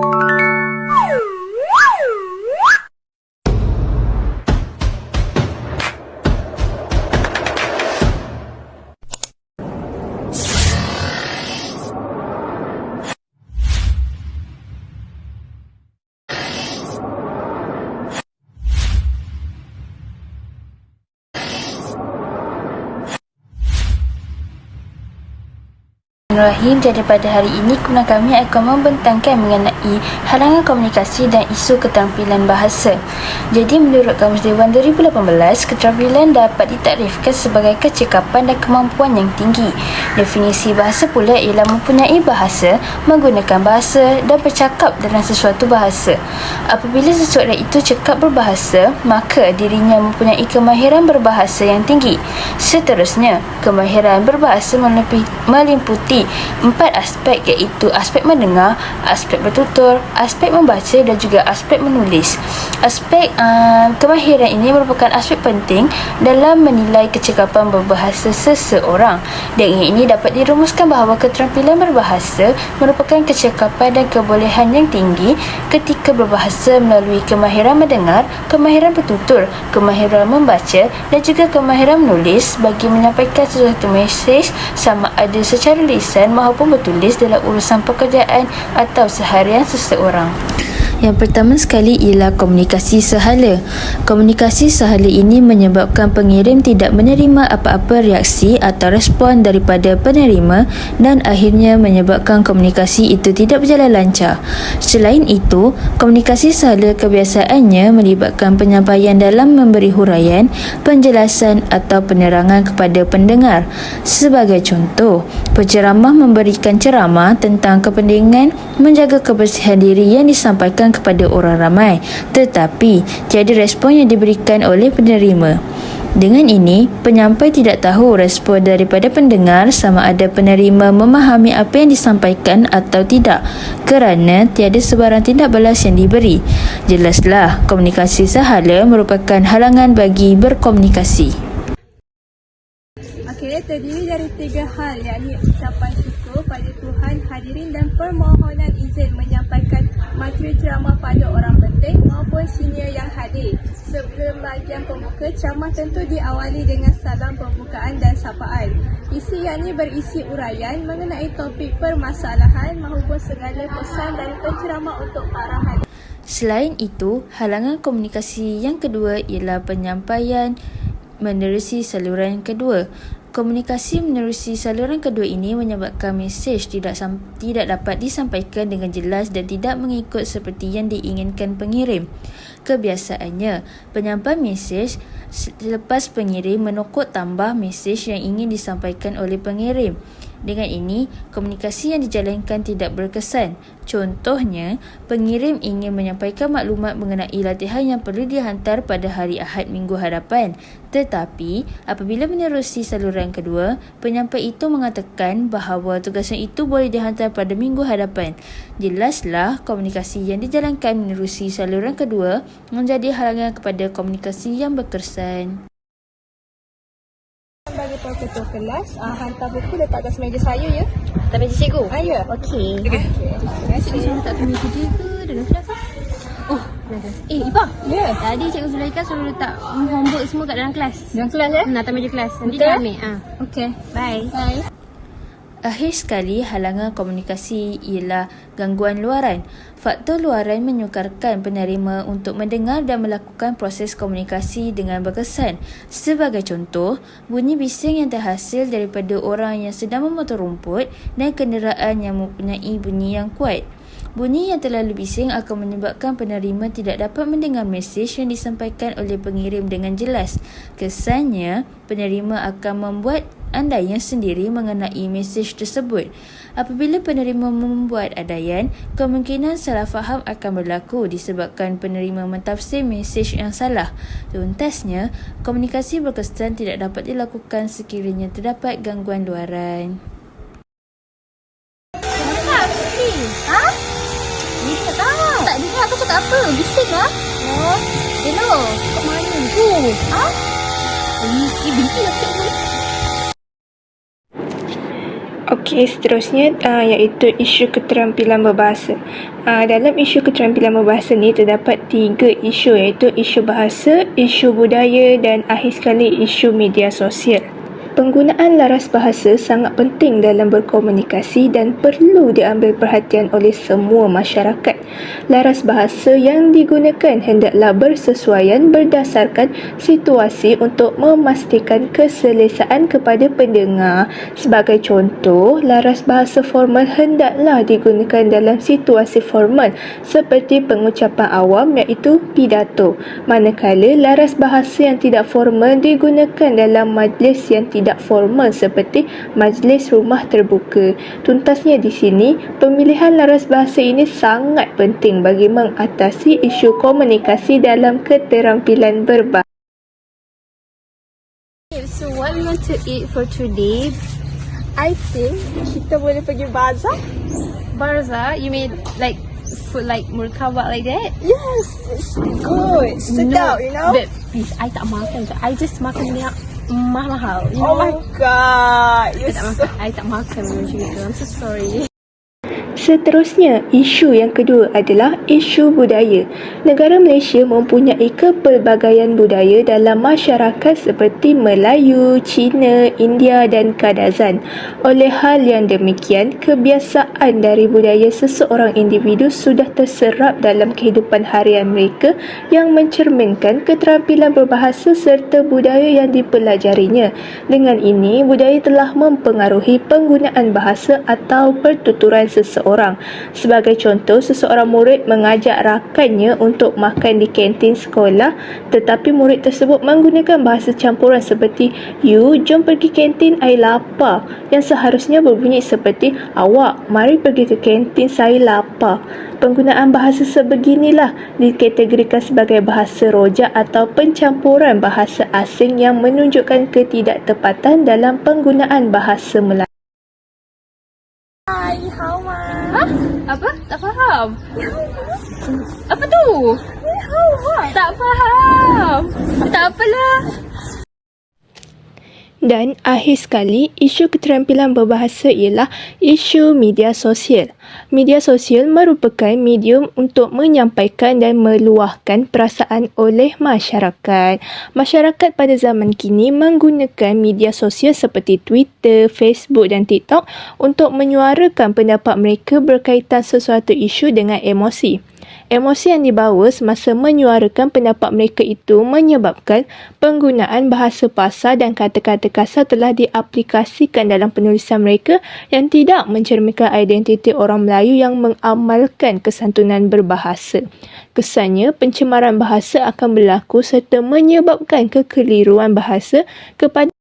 Bismillahirrahmanirrahim. Jadi pada hari ini kemudian kami akan membentangkan mengenai halangan komunikasi dan isu keterampilan bahasa. Jadi menurut Kamus Dewan 2018, keterampilan dapat ditakrifkan sebagai kecekapan dan kemampuan yang tinggi. Definisi bahasa pula ialah mempunyai bahasa, menggunakan bahasa dan bercakap dalam sesuatu bahasa. Apabila seseorang itu cekap berbahasa, maka dirinya mempunyai kemahiran berbahasa yang tinggi. Seterusnya, kemahiran berbahasa meliputi 4 aspek, iaitu aspek mendengar, aspek bertutur, aspek membaca dan juga aspek menulis. Aspek kemahiran ini merupakan aspek penting dalam menilai kecekapan berbahasa seseorang. Dengan ini dapat dirumuskan bahawa keterampilan berbahasa merupakan kecekapan dan kebolehan yang tinggi ketika berbahasa melalui kemahiran mendengar, kemahiran bertutur, kemahiran membaca dan juga kemahiran menulis bagi menyampaikan sesuatu mesej sama ada secara lisan maupun bertulis dalam urusan pekerjaan atau seharian seseorang. Yang pertama sekali ialah komunikasi sehala. Komunikasi sehala ini menyebabkan pengirim tidak menerima apa-apa reaksi atau respon daripada penerima dan akhirnya menyebabkan komunikasi itu tidak berjalan lancar. Selain itu, komunikasi sehala kebiasaannya melibatkan penyampaian dalam memberi huraian, penjelasan atau penerangan kepada pendengar. Sebagai contoh, penceramah memberikan ceramah tentang kepentingan menjaga kebersihan diri yang disampaikan kepada orang ramai, tetapi tiada respon yang diberikan oleh penerima. Dengan ini, penyampai tidak tahu respon daripada pendengar sama ada penerima memahami apa yang disampaikan atau tidak, kerana tiada sebarang tindak balas yang diberi. Jelaslah, komunikasi sehala merupakan halangan bagi berkomunikasi. Okey, terdiri dari 3 hal, yakni ucapan syukur pada Tuhan, hadirin dan permohonan izin menyampaikan materi ceramah pada orang penting maupun senior yang hadir. Sebelum bahagian pembuka, ceramah tentu diawali dengan salam pembukaan dan sapaan. Isi yakni berisi uraian mengenai topik permasalahan maupun segala pesan dari penceramah untuk para hadir. Selain itu, halangan komunikasi yang kedua ialah penyampaian menerusi saluran kedua. Komunikasi menerusi saluran kedua ini menyebabkan mesej tidak dapat disampaikan dengan jelas dan tidak mengikut seperti yang diinginkan pengirim. Kebiasaannya, penyampai mesej selepas pengirim menokok tambah mesej yang ingin disampaikan oleh pengirim. Dengan ini, komunikasi yang dijalankan tidak berkesan. Contohnya, pengirim ingin menyampaikan maklumat mengenai latihan yang perlu dihantar pada hari Ahad minggu hadapan. Tetapi, apabila menerusi saluran kedua, penyampai itu mengatakan bahawa tugasan itu boleh dihantar pada minggu hadapan. Jelaslah, komunikasi yang dijalankan menerusi saluran kedua menjadi halangan kepada komunikasi yang berkesan. Bagi para ketua kelas, hantar buku letak atas meja saya ya. Atas meja cikgu? Ya. Okey. Terima kasih. Cikgu letak atas meja dia ke dalam kelas lah? Oh, Ipah. Ya. Tadi Cikgu Zulaika suruh letak homework semua kat dalam kelas. Dalam kelas ya? Atas meja kelas. Nanti Betul? dia ambil. Okey. Bye. Bye. Akhir sekali, halangan komunikasi ialah gangguan luaran. Faktor luaran menyukarkan penerima untuk mendengar dan melakukan proses komunikasi dengan berkesan. Sebagai contoh, bunyi bising yang terhasil daripada orang yang sedang memotong rumput dan kenderaan yang mempunyai bunyi yang kuat. Bunyi yang terlalu bising akan menyebabkan penerima tidak dapat mendengar mesej yang disampaikan oleh pengirim dengan jelas. Kesannya, penerima akan membuat andaian sendiri mengenai mesej tersebut. Apabila penerima membuat andaian, kemungkinan salah faham akan berlaku disebabkan penerima mentafsir mesej yang salah. Tuntasnya, komunikasi berkesan tidak dapat dilakukan sekiranya terdapat gangguan luaran. Tak dengar aku cakap apa? Bising lah. Hello. Kat mana tu? Binti lah cikgu. Okey, seterusnya iaitu isu keterampilan berbahasa. Dalam isu keterampilan berbahasa ni terdapat 3 isu, iaitu isu bahasa, isu budaya dan akhir sekali isu media sosial. Penggunaan laras bahasa sangat penting dalam berkomunikasi dan perlu diambil perhatian oleh semua masyarakat. Laras bahasa yang digunakan hendaklah bersesuaian berdasarkan situasi untuk memastikan keselesaan kepada pendengar. Sebagai contoh, laras bahasa formal hendaklah digunakan dalam situasi formal seperti pengucapan awam iaitu pidato. Manakala laras bahasa yang tidak formal digunakan dalam majlis yang tidak formal seperti majlis rumah terbuka. Tuntasnya di sini, pemilihan laras bahasa ini sangat penting bagi mengatasi isu komunikasi dalam keterampilan berbahasa. So what we want to eat for today? I think kita boleh pergi bazar. Barza? You mean like food like murtabak like that? Yes, it's good. Sedap, you know. But please, I tak makan. I just makan yang mahal. You Oh know? my god, you're so... I tak makan macam itu. I'm so sorry. Seterusnya, isu yang kedua adalah isu budaya. Negara Malaysia mempunyai kepelbagaian budaya dalam masyarakat seperti Melayu, Cina, India dan Kadazan. Oleh hal yang demikian, kebiasaan dari budaya seseorang individu sudah terserap dalam kehidupan harian mereka yang mencerminkan keterampilan berbahasa serta budaya yang dipelajarinya. Dengan ini, budaya telah mempengaruhi penggunaan bahasa atau pertuturan seseorang. Sebagai contoh, seseorang murid mengajak rakannya untuk makan di kantin sekolah, tetapi murid tersebut menggunakan bahasa campuran seperti "You, jom pergi kantin, I lapar", yang seharusnya berbunyi seperti "Awak, mari pergi ke kantin, saya lapar". Penggunaan bahasa sebeginilah dikategorikan sebagai bahasa rojak atau pencampuran bahasa asing yang menunjukkan ketidaktepatan dalam penggunaan bahasa Melayu. Hi, how are Hah? Apa? Tak faham. Apa tu? Tak faham. Tak apalah. Dan akhir sekali, isu keterampilan berbahasa ialah isu media sosial. Media sosial merupakan medium untuk menyampaikan dan meluahkan perasaan oleh masyarakat. Masyarakat pada zaman kini menggunakan media sosial seperti Twitter, Facebook dan TikTok untuk menyuarakan pendapat mereka berkaitan sesuatu isu dengan emosi. Emosi yang dibawa semasa menyuarakan pendapat mereka itu menyebabkan penggunaan bahasa pasar dan kata-kata kasar telah diaplikasikan dalam penulisan mereka yang tidak mencerminkan identiti orang Melayu yang mengamalkan kesantunan berbahasa. Kesannya, pencemaran bahasa akan berlaku serta menyebabkan kekeliruan bahasa kepada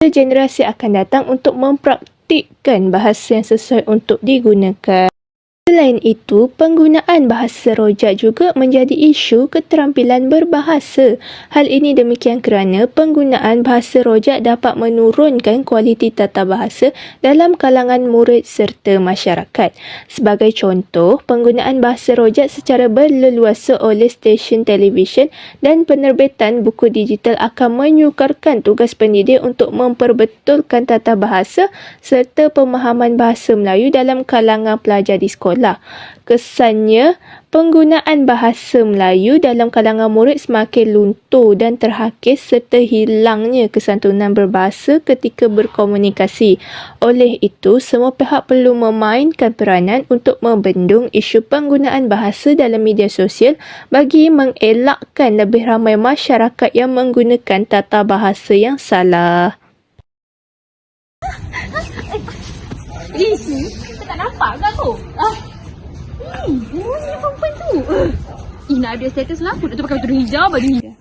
generasi akan datang untuk mempraktikkan bahasa yang sesuai untuk digunakan. Selain itu, penggunaan bahasa rojak juga menjadi isu keterampilan berbahasa. Hal ini demikian kerana penggunaan bahasa rojak dapat menurunkan kualiti tata bahasa dalam kalangan murid serta masyarakat. Sebagai contoh, penggunaan bahasa rojak secara berleluasa oleh stesen televisyen dan penerbitan buku digital akan menyukarkan tugas pendidik untuk memperbetulkan tata bahasa serta pemahaman bahasa Melayu dalam kalangan pelajar di sekolah. Kesannya, penggunaan bahasa Melayu dalam kalangan murid semakin luntur dan terhakis serta hilangnya kesantunan berbahasa ketika berkomunikasi. Oleh itu, semua pihak perlu memainkan peranan untuk membendung isu penggunaan bahasa dalam media sosial bagi mengelakkan lebih ramai masyarakat yang menggunakan tata bahasa yang salah. Kita tak nampak ke tu? Mana perempuan tu? Nak ada status lah. Aku nak tu pakai baju hijab, baju hijab.